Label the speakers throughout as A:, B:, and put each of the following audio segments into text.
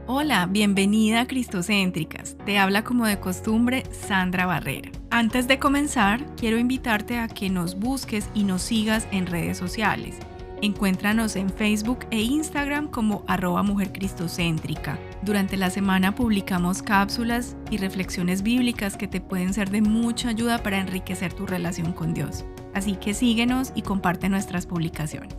A: Hola, bienvenida a Cristocéntricas. Te habla como de costumbre Sandra Barrera. Antes de comenzar, quiero invitarte a que nos busques y nos sigas en redes sociales. Encuéntranos en Facebook e Instagram como @mujercristocéntrica. Durante la semana publicamos cápsulas y reflexiones bíblicas que te pueden ser de mucha ayuda para enriquecer tu relación con Dios. Así que síguenos y comparte nuestras publicaciones.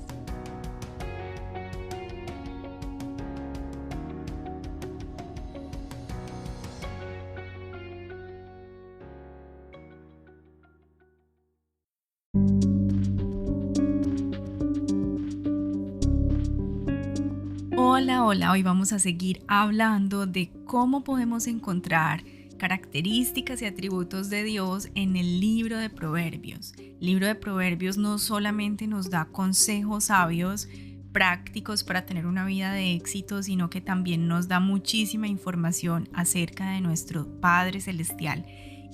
A: Hola, hoy vamos a seguir hablando de cómo podemos encontrar características y atributos de Dios en el libro de Proverbios. El libro de Proverbios no solamente nos da consejos sabios, prácticos para tener una vida de éxito, sino que también nos da muchísima información acerca de nuestro Padre Celestial.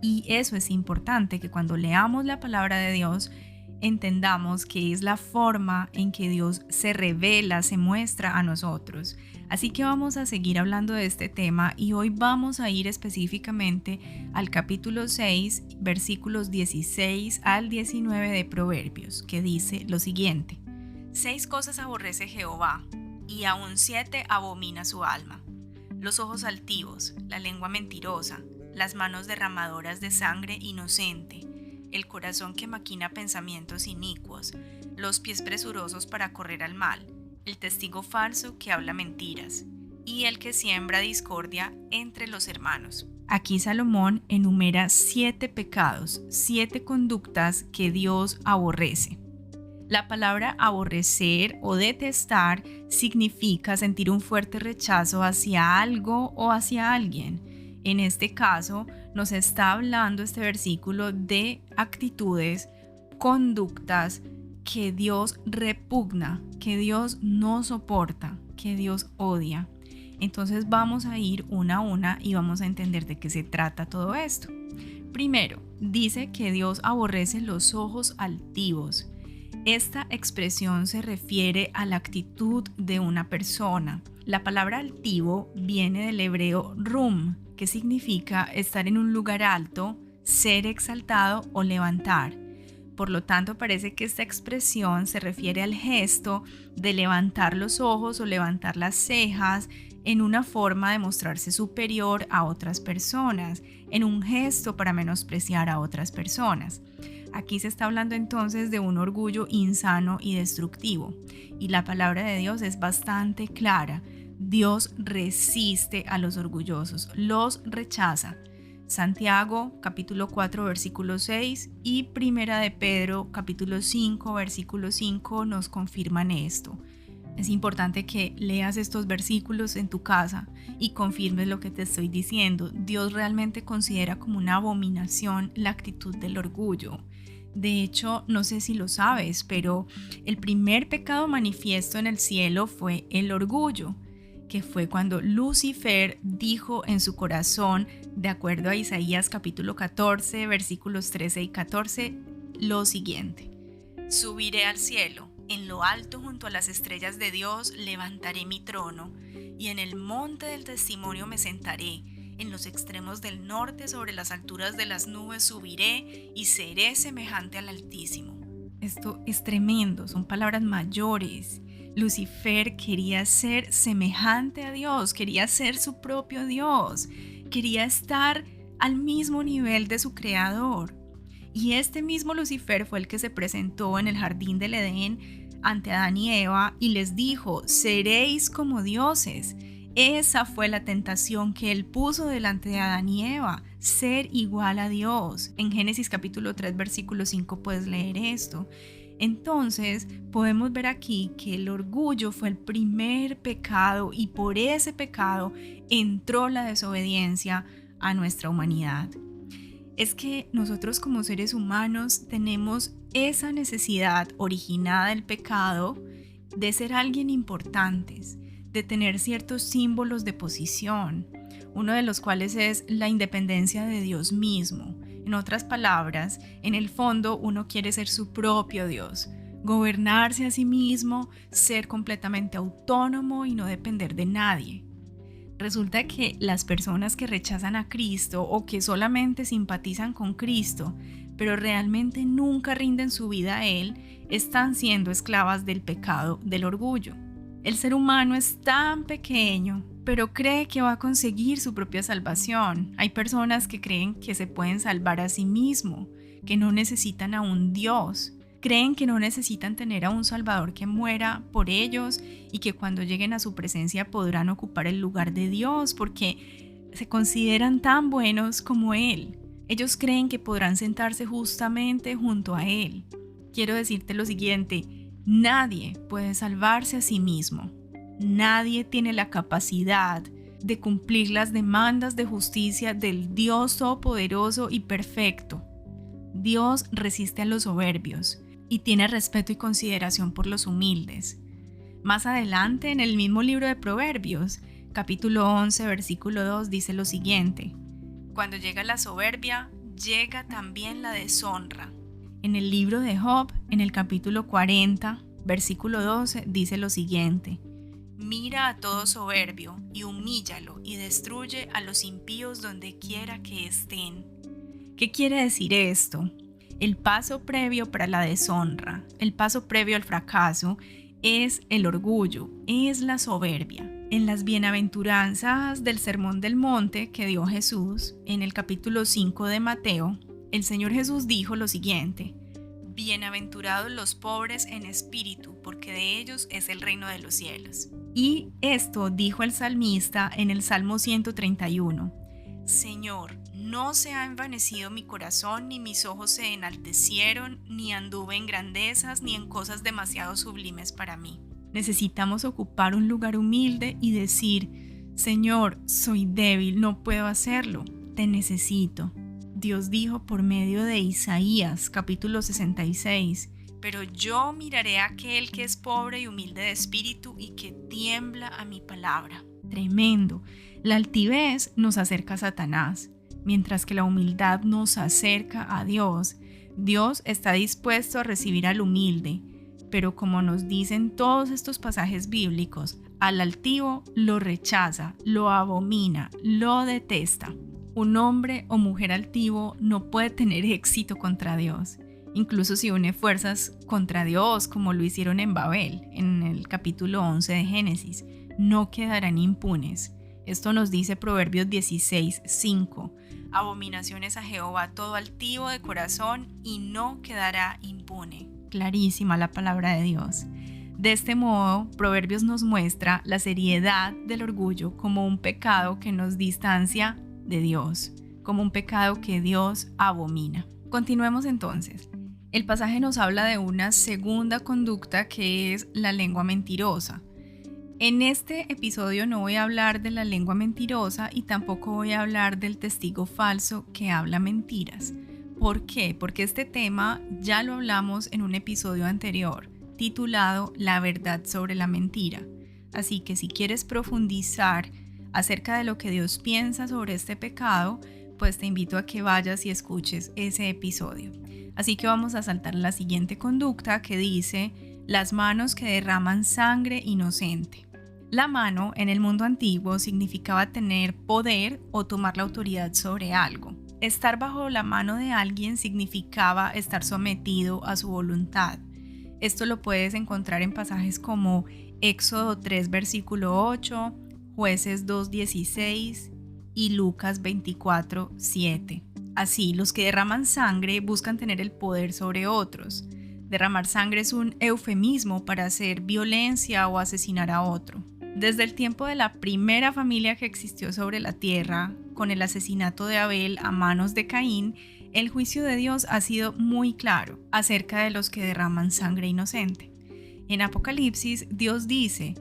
A: Y eso es importante, que cuando leamos la palabra de Dios, entendamos que es la forma en que Dios se revela, se muestra a nosotros. Así que vamos a seguir hablando de este tema y hoy vamos a ir específicamente al capítulo 6, versículos 16 al 19 de Proverbios, que dice lo siguiente: 6 cosas aborrece Jehová, y aún 7 abomina su alma: los ojos altivos, la lengua mentirosa, las manos derramadoras de sangre inocente, el corazón que maquina pensamientos inicuos, los pies presurosos para correr al mal, el testigo falso que habla mentiras, y el que siembra discordia entre los hermanos. Aquí Salomón enumera 7 pecados, 7 conductas que Dios aborrece. La palabra aborrecer o detestar significa sentir un fuerte rechazo hacia algo o hacia alguien. En este caso, nos está hablando este versículo de actitudes, conductas que Dios repugna, que Dios no soporta, que Dios odia. Entonces vamos a ir una a una y vamos a entender de qué se trata todo esto. Primero, dice que Dios aborrece los ojos altivos. Esta expresión se refiere a la actitud de una persona. La palabra altivo viene del hebreo rum, que significa estar en un lugar alto, ser exaltado o levantar. Por lo tanto, parece que esta expresión se refiere al gesto de levantar los ojos o levantar las cejas en una forma de mostrarse superior a otras personas, en un gesto para menospreciar a otras personas. Aquí se está hablando entonces de un orgullo insano y destructivo. Y la palabra de Dios es bastante clara. Dios resiste a los orgullosos, los rechaza. Santiago capítulo 4 versículo 6 y Primera de Pedro capítulo 5 versículo 5 nos confirman esto. Es importante que leas estos versículos en tu casa y confirmes lo que te estoy diciendo. Dios realmente considera como una abominación la actitud del orgullo. De hecho, no sé si lo sabes, pero el primer pecado manifiesto en el cielo fue el orgullo, que fue cuando Lucifer dijo en su corazón, de acuerdo a Isaías capítulo 14, versículos 13 y 14, lo siguiente: subiré al cielo, en lo alto junto a las estrellas de Dios levantaré mi trono, y en el monte del testimonio me sentaré, en los extremos del norte sobre las alturas de las nubes subiré y seré semejante al Altísimo. Esto es tremendo, son palabras mayores. Lucifer quería ser semejante a Dios, quería ser su propio Dios, quería estar al mismo nivel de su creador. Y este mismo Lucifer fue el que se presentó en el jardín del Edén ante Adán y Eva y les dijo: seréis como dioses. Esa fue la tentación que él puso delante de Adán y Eva, ser igual a Dios. En Génesis capítulo 3 versículo 5 puedes leer esto. Entonces podemos ver aquí que el orgullo fue el primer pecado y por ese pecado entró la desobediencia a nuestra humanidad. Es que nosotros como seres humanos tenemos esa necesidad originada del pecado de ser alguien importantes, de tener ciertos símbolos de posición, uno de los cuales es la independencia de Dios mismo. En otras palabras, en el fondo uno quiere ser su propio Dios. gobernarse a sí mismo, ser completamente autónomo y no depender de nadie. Resulta que las personas que rechazan a Cristo o que solamente simpatizan con Cristo, pero realmente nunca rinden su vida a Él, están siendo esclavas del pecado del orgullo. El ser humano es tan pequeño, pero cree que va a conseguir su propia salvación. Hay personas que creen que se pueden salvar a sí mismos, que no necesitan a un Dios. Creen que no necesitan tener a un Salvador que muera por ellos y que cuando lleguen a su presencia podrán ocupar el lugar de Dios porque se consideran tan buenos como Él. Ellos creen que podrán sentarse justamente junto a Él. Quiero decirte lo siguiente: nadie puede salvarse a sí mismo. Nadie tiene la capacidad de cumplir las demandas de justicia del Dios todopoderoso y perfecto. Dios resiste a los soberbios y tiene respeto y consideración por los humildes. Más adelante, en el mismo libro de Proverbios, capítulo 11, versículo 2, dice lo siguiente: cuando llega la soberbia, llega también la deshonra. En el libro de Job, en el capítulo 40, versículo 12, dice lo siguiente: mira a todo soberbio y humíllalo y destruye a los impíos donde quiera que estén. ¿Qué quiere decir esto? El paso previo para la deshonra, el paso previo al fracaso, es el orgullo, es la soberbia. En las bienaventuranzas del Sermón del Monte que dio Jesús, en el capítulo 5 de Mateo, el Señor Jesús dijo lo siguiente: bienaventurados los pobres en espíritu, porque de ellos es el reino de los cielos. Y esto dijo el salmista en el Salmo 131: Señor, no se ha envanecido mi corazón, ni mis ojos se enaltecieron, ni anduve en grandezas, ni en cosas demasiado sublimes para mí. Necesitamos ocupar un lugar humilde y decir: Señor, soy débil, no puedo hacerlo, te necesito. Dios dijo por medio de Isaías, capítulo 66, pero yo miraré a aquel que es pobre y humilde de espíritu y que tiembla a mi palabra. Tremendo. La altivez nos acerca a Satanás, mientras que la humildad nos acerca a Dios. Dios está dispuesto a recibir al humilde, pero como nos dicen todos estos pasajes bíblicos, al altivo lo rechaza, lo abomina, lo detesta. Un hombre o mujer altivo no puede tener éxito contra Dios, incluso si une fuerzas contra Dios, como lo hicieron en Babel, en el capítulo 11 de Génesis. No quedarán impunes. Esto nos dice Proverbios 16:5. Abominaciones a Jehová todo altivo de corazón y no quedará impune. Clarísima la palabra de Dios. De este modo, Proverbios nos muestra la seriedad del orgullo como un pecado que nos distancia de Dios, como un pecado que Dios abomina. Continuemos entonces. El pasaje nos habla de una segunda conducta que es la lengua mentirosa. En este episodio no voy a hablar de la lengua mentirosa y tampoco voy a hablar del testigo falso que habla mentiras. ¿Por qué? Porque este tema ya lo hablamos en un episodio anterior, titulado La verdad sobre la mentira. Así que si quieres profundizar acerca de lo que Dios piensa sobre este pecado, pues te invito a que vayas y escuches ese episodio. Así que vamos a saltar la siguiente conducta que dice: las manos que derraman sangre inocente. La mano en el mundo antiguo significaba tener poder o tomar la autoridad sobre algo. Estar bajo la mano de alguien significaba estar sometido a su voluntad. Esto lo puedes encontrar en pasajes como Éxodo 3, versículo 8, Jueces 2:16 y Lucas 24:7. Así, los que derraman sangre buscan tener el poder sobre otros. Derramar sangre es un eufemismo para hacer violencia o asesinar a otro. Desde el tiempo de la primera familia que existió sobre la tierra, con el asesinato de Abel a manos de Caín, el juicio de Dios ha sido muy claro acerca de los que derraman sangre inocente. En Apocalipsis, Dios dice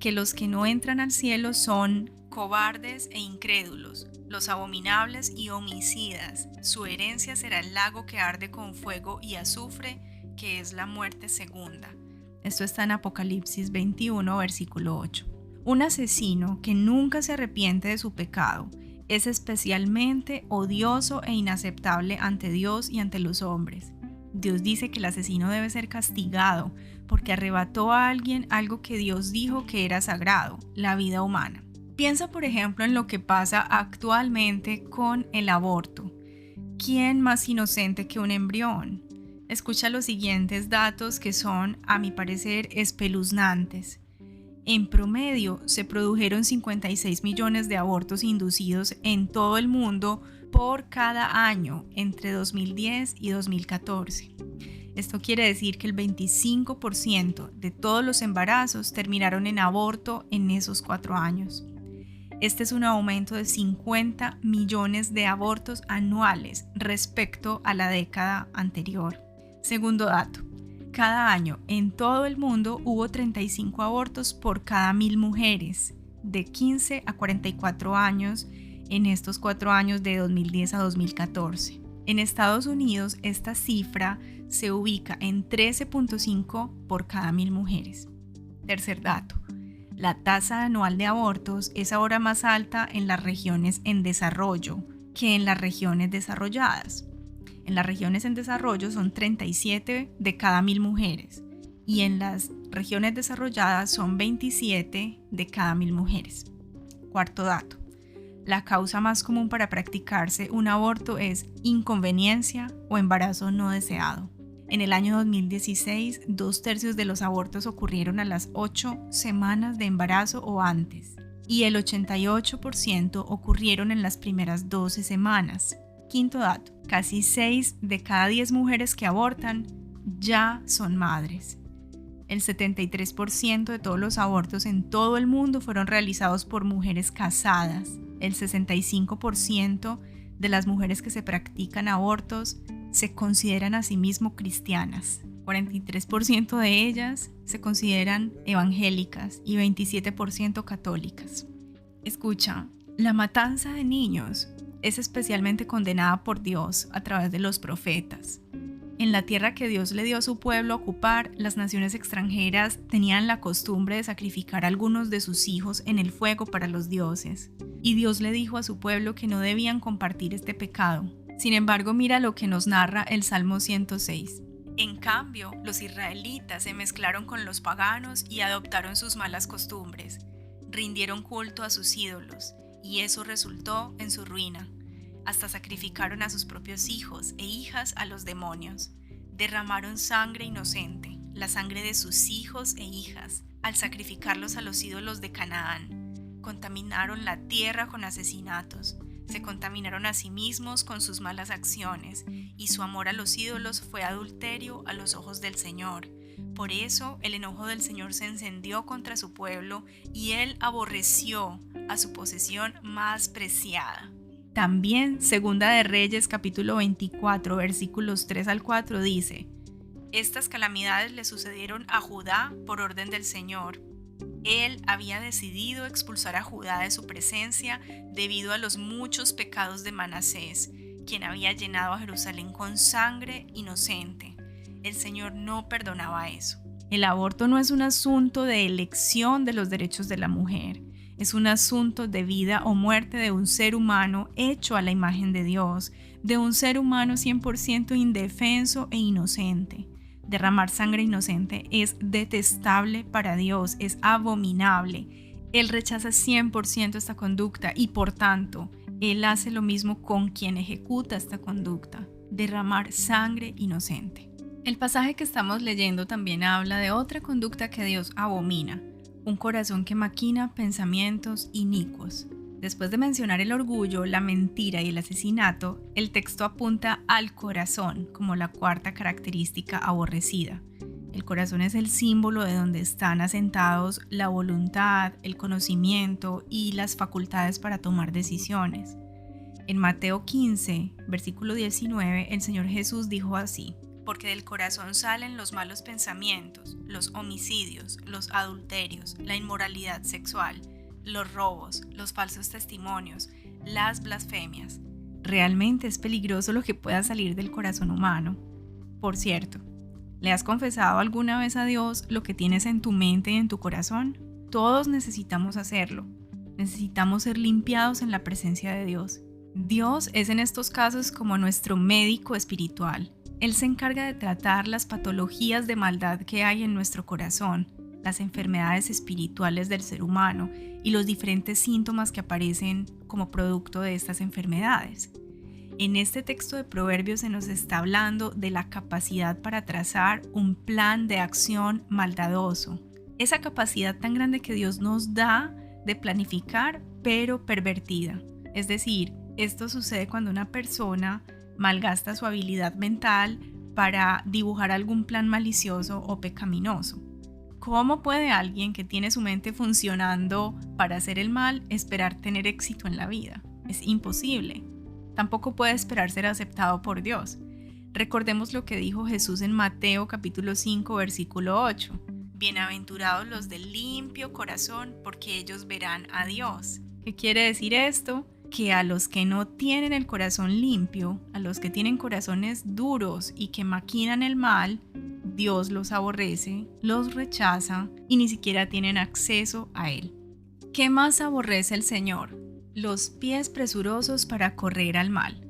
A: que los que no entran al cielo son cobardes e incrédulos, los abominables y homicidas. Su herencia será el lago que arde con fuego y azufre, que es la muerte segunda. Esto está en Apocalipsis 21, versículo 8. Un asesino que nunca se arrepiente de su pecado es especialmente odioso e inaceptable ante Dios y ante los hombres. Dios dice que el asesino debe ser castigado porque arrebató a alguien algo que Dios dijo que era sagrado, la vida humana. Piensa, por ejemplo, en lo que pasa actualmente con el aborto. ¿Quién más inocente que un embrión? Escucha los siguientes datos que son, a mi parecer, espeluznantes. En promedio, se produjeron 56 millones de abortos inducidos en todo el mundo por cada año entre 2010 y 2014. Esto quiere decir que el 25% de todos los embarazos terminaron en aborto en esos 4 años. Este es un aumento de 50 millones de abortos anuales respecto a la década anterior. Segundo dato, cada año en todo el mundo hubo 35 abortos por cada 1.000 mujeres de 15 a 44 años en estos 4 años de 2010 a 2014. En Estados Unidos esta cifra se ubica en 13.5 por cada 1.000 mujeres. Tercer dato, la tasa anual de abortos es ahora más alta en las regiones en desarrollo que en las regiones desarrolladas. En las regiones en desarrollo son 37 de cada 1.000 mujeres y en las regiones desarrolladas son 27 de cada 1.000 mujeres. Cuarto dato, la causa más común para practicarse un aborto es inconveniencia o embarazo no deseado. En el año 2016, 2/3 de los abortos ocurrieron a las 8 semanas de embarazo o antes, y el 88% ocurrieron en las primeras 12 semanas. Quinto dato, casi 6 de cada 10 mujeres que abortan ya son madres. El 73% de todos los abortos en todo el mundo fueron realizados por mujeres casadas. El 65% de las mujeres que se practican abortos se consideran a sí mismas cristianas. 43% de ellas se consideran evangélicas y 27% católicas. Escucha, la matanza de niños es especialmente condenada por Dios a través de los profetas. En la tierra que Dios le dio a su pueblo a ocupar, las naciones extranjeras tenían la costumbre de sacrificar a algunos de sus hijos en el fuego para los dioses. Y Dios le dijo a su pueblo que no debían compartir este pecado. Sin embargo, mira lo que nos narra el Salmo 106. En cambio, los israelitas se mezclaron con los paganos y adoptaron sus malas costumbres. Rindieron culto a sus ídolos, y eso resultó en su ruina. Hasta sacrificaron a sus propios hijos e hijas a los demonios. Derramaron sangre inocente, la sangre de sus hijos e hijas, al sacrificarlos a los ídolos de Canaán. Contaminaron la tierra con asesinatos, se contaminaron a sí mismos con sus malas acciones, y su amor a los ídolos fue adulterio a los ojos del Señor. Por eso el enojo del Señor se encendió contra su pueblo, y él aborreció a su posesión más preciada. También, Segunda de Reyes, capítulo 24, versículos 3 al 4 dice: Estas calamidades le sucedieron a Judá por orden del Señor. Él había decidido expulsar a Judá de su presencia debido a los muchos pecados de Manasés, quien había llenado a Jerusalén con sangre inocente. El Señor no perdonaba eso. El aborto no es un asunto de elección de los derechos de la mujer. Es un asunto de vida o muerte de un ser humano hecho a la imagen de Dios, de un ser humano 100% indefenso e inocente. Derramar sangre inocente es detestable para Dios, es abominable. Él rechaza 100% esta conducta y por tanto, Él hace lo mismo con quien ejecuta esta conducta, derramar sangre inocente. El pasaje que estamos leyendo también habla de otra conducta que Dios abomina. Un corazón que maquina pensamientos inicuos. Después de mencionar el orgullo, la mentira y el asesinato, el texto apunta al corazón como la cuarta característica aborrecida. El corazón es el símbolo de donde están asentados la voluntad, el conocimiento y las facultades para tomar decisiones. En Mateo 15, versículo 19, el Señor Jesús dijo así: Porque del corazón salen los malos pensamientos, los homicidios, los adulterios, la inmoralidad sexual, los robos, los falsos testimonios, las blasfemias. Realmente es peligroso lo que pueda salir del corazón humano. Por cierto, ¿le has confesado alguna vez a Dios lo que tienes en tu mente y en tu corazón? Todos necesitamos hacerlo. Necesitamos ser limpiados en la presencia de Dios. Dios es en estos casos como nuestro médico espiritual. Él se encarga de tratar las patologías de maldad que hay en nuestro corazón, las enfermedades espirituales del ser humano y los diferentes síntomas que aparecen como producto de estas enfermedades. En este texto de Proverbios se nos está hablando de la capacidad para trazar un plan de acción maldadoso. Esa capacidad tan grande que Dios nos da de planificar, pero pervertida. Es decir, esto sucede cuando una persona malgasta su habilidad mental para dibujar algún plan malicioso o pecaminoso. ¿Cómo puede alguien que tiene su mente funcionando para hacer el mal esperar tener éxito en la vida? Es imposible. Tampoco puede esperar ser aceptado por Dios. Recordemos lo que dijo Jesús en Mateo capítulo 5 versículo 8. Bienaventurados los de limpio corazón, porque ellos verán a Dios. ¿Qué quiere decir esto? Que a los que no tienen el corazón limpio, a los que tienen corazones duros y que maquinan el mal, Dios los aborrece, los rechaza y ni siquiera tienen acceso a Él. ¿Qué más aborrece el Señor? Los pies presurosos para correr al mal.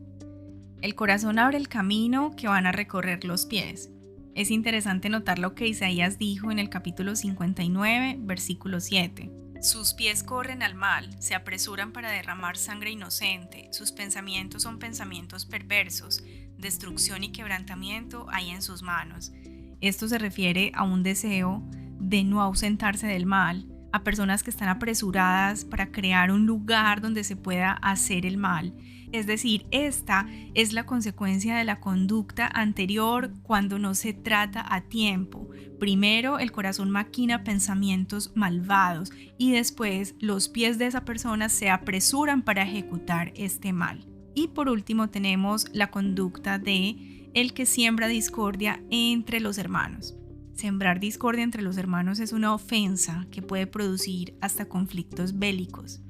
A: El corazón abre el camino que van a recorrer los pies. Es interesante notar lo que Isaías dijo en el capítulo 59, versículo 7. Sus pies corren al mal, se apresuran para derramar sangre inocente, sus pensamientos son pensamientos perversos, destrucción y quebrantamiento hay en sus manos. Esto se refiere a un deseo de no ausentarse del mal, a personas que están apresuradas para crear un lugar donde se pueda hacer el mal. Es decir, esta es la consecuencia de la conducta anterior cuando no se trata a tiempo. Primero, el corazón maquina pensamientos malvados y después los pies de esa persona se apresuran para ejecutar este mal. Y por último tenemos la conducta de el que siembra discordia entre los hermanos. Sembrar discordia entre los hermanos es una ofensa que puede producir hasta conflictos bélicos.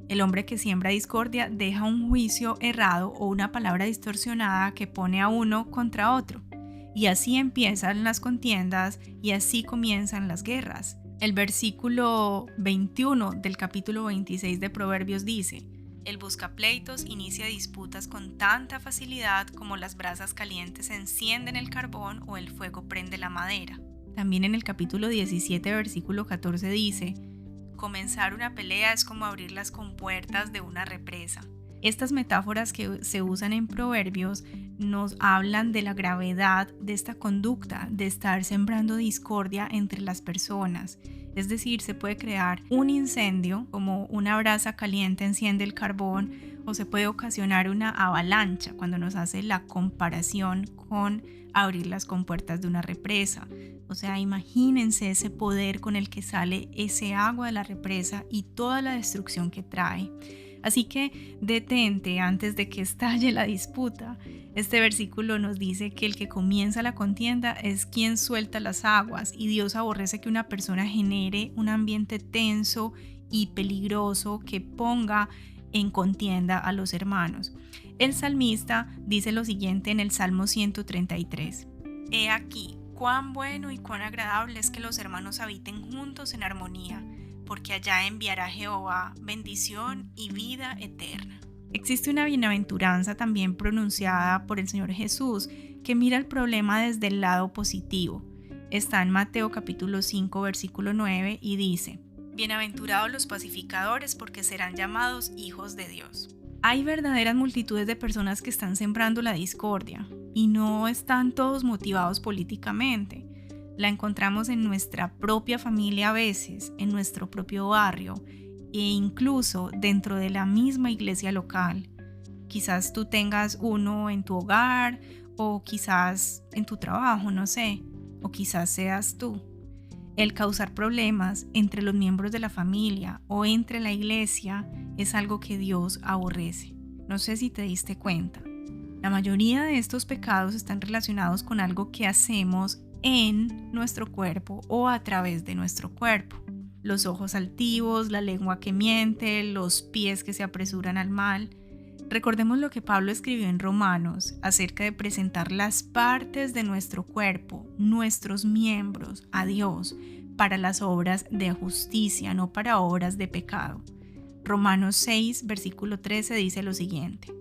A: El hombre que siembra discordia deja un juicio errado o una palabra distorsionada que pone a uno contra otro. Y así empiezan las contiendas y así comienzan las guerras. El versículo 21 del capítulo 26 de Proverbios dice: el buscapleitos inicia disputas con tanta facilidad como las brasas calientes encienden el carbón o el fuego prende la madera. También en el capítulo 17, versículo 14 dice: comenzar una pelea es como abrir las compuertas de una represa. Estas metáforas que se usan en Proverbios nos hablan de la gravedad de esta conducta, de estar sembrando discordia entre las personas. Es decir, se puede crear un incendio, como una brasa caliente enciende el carbón, o se puede ocasionar una avalancha cuando nos hace la comparación con abrir las compuertas de una represa. O sea, imagínense ese poder con el que sale ese agua de la represa y toda la destrucción que trae. Así que detente antes de que estalle la disputa. Este versículo nos dice que el que comienza la contienda es quien suelta las aguas, y Dios aborrece que una persona genere un ambiente tenso y peligroso que ponga en contienda a los hermanos. El salmista dice lo siguiente en el Salmo 133: He aquí, cuán bueno y cuán agradable es que los hermanos habiten juntos en armonía, porque allá enviará Jehová bendición y vida eterna. Existe una bienaventuranza también pronunciada por el Señor Jesús que mira el problema desde el lado positivo. Está en Mateo capítulo 5 versículo 9 y dice: bienaventurados los pacificadores, porque serán llamados hijos de Dios. Hay verdaderas multitudes de personas que están sembrando la discordia y no están todos motivados políticamente. La encontramos en nuestra propia familia a veces, en nuestro propio barrio e incluso dentro de la misma iglesia local. Quizás tú tengas uno en tu hogar o quizás en tu trabajo, no sé, o quizás seas tú. El causar problemas entre los miembros de la familia o entre la iglesia es algo que Dios aborrece. No sé si te diste cuenta. La mayoría de estos pecados están relacionados con algo que hacemos en nuestro cuerpo o a través de nuestro cuerpo. Los ojos altivos, la lengua que miente, los pies que se apresuran al mal. Recordemos lo que Pablo escribió en Romanos acerca de presentar las partes de nuestro cuerpo, nuestros miembros, a Dios para las obras de justicia, no para obras de pecado. Romanos 6, versículo 13 dice lo siguiente: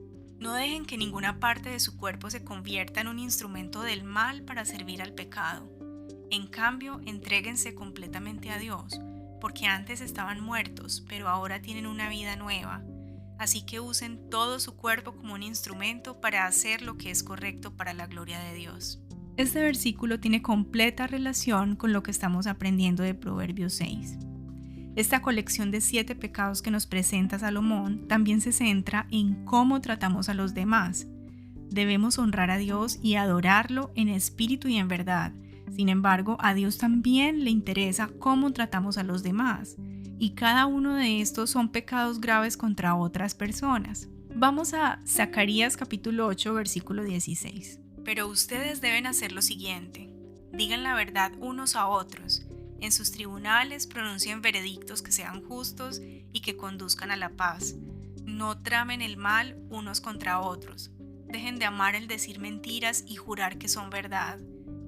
A: No dejen que ninguna parte de su cuerpo se convierta en un instrumento del mal para servir al pecado. En cambio, entréguense completamente a Dios, porque antes estaban muertos, pero ahora tienen una vida nueva. Así que usen todo su cuerpo como un instrumento para hacer lo que es correcto para la gloria de Dios. Este versículo tiene completa relación con lo que estamos aprendiendo de Proverbios 6. Esta colección de 7 pecados que nos presenta Salomón también se centra en cómo tratamos a los demás. Debemos honrar a Dios y adorarlo en espíritu y en verdad. Sin embargo, a Dios también le interesa cómo tratamos a los demás. Y cada uno de estos son pecados graves contra otras personas. Vamos a Zacarías capítulo 8, versículo 16. Pero ustedes deben hacer lo siguiente: digan la verdad unos a otros. En sus tribunales pronuncien veredictos que sean justos y que conduzcan a la paz. No tramen el mal unos contra otros. Dejen de amar el decir mentiras y jurar que son verdad.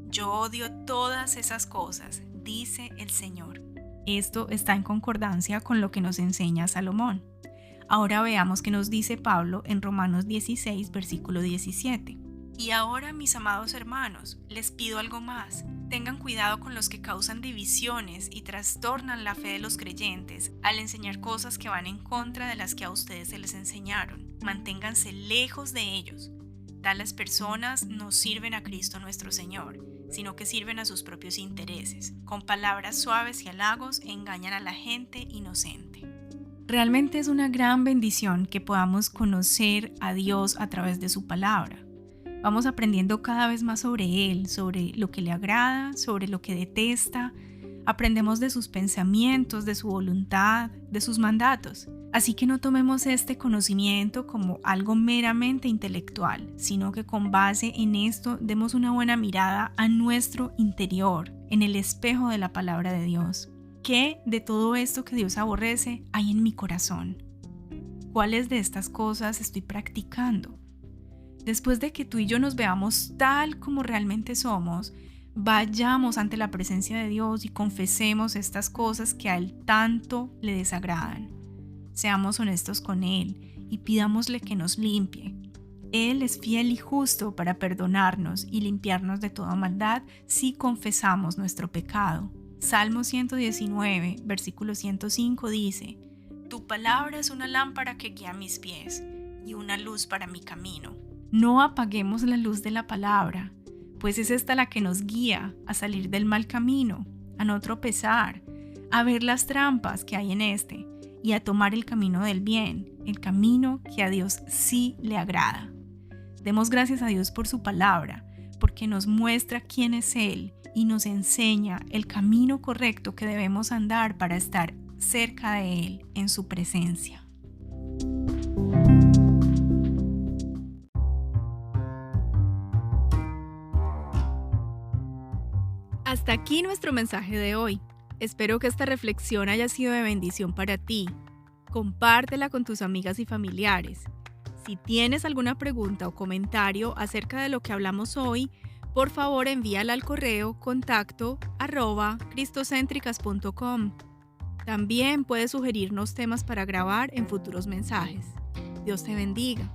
A: Yo odio todas esas cosas, dice el Señor. Esto está en concordancia con lo que nos enseña Salomón. Ahora veamos qué nos dice Pablo en Romanos 16, versículo 17. Y ahora, mis amados hermanos, les pido algo más. Tengan cuidado con los que causan divisiones y trastornan la fe de los creyentes al enseñar cosas que van en contra de las que a ustedes se les enseñaron. Manténganse lejos de ellos. Tales personas no sirven a Cristo nuestro Señor, sino que sirven a sus propios intereses. Con palabras suaves y halagos engañan a la gente inocente. Realmente es una gran bendición que podamos conocer a Dios a través de su palabra. Vamos aprendiendo cada vez más sobre Él, sobre lo que le agrada, sobre lo que detesta. Aprendemos de sus pensamientos, de su voluntad, de sus mandatos. Así que no tomemos este conocimiento como algo meramente intelectual, sino que con base en esto demos una buena mirada a nuestro interior, en el espejo de la palabra de Dios. ¿Qué de todo esto que Dios aborrece hay en mi corazón? ¿Cuáles de estas cosas estoy practicando? Después de que tú y yo nos veamos tal como realmente somos, vayamos ante la presencia de Dios y confesemos estas cosas que a Él tanto le desagradan. Seamos honestos con Él y pidámosle que nos limpie. Él es fiel y justo para perdonarnos y limpiarnos de toda maldad si confesamos nuestro pecado. Salmo 119, versículo 105 dice: Tu palabra es una lámpara que guía mis pies y una luz para mi camino. No apaguemos la luz de la palabra, pues es esta la que nos guía a salir del mal camino, a no tropezar, a ver las trampas que hay en este y a tomar el camino del bien, el camino que a Dios sí le agrada. Demos gracias a Dios por su palabra, porque nos muestra quién es Él y nos enseña el camino correcto que debemos andar para estar cerca de Él en su presencia. Hasta aquí nuestro mensaje de hoy. Espero que esta reflexión haya sido de bendición para ti. Compártela con tus amigas y familiares. Si tienes alguna pregunta o comentario acerca de lo que hablamos hoy, por favor envíala al correo contacto@cristocentricas.com. También puedes sugerirnos temas para grabar en futuros mensajes. Dios te bendiga.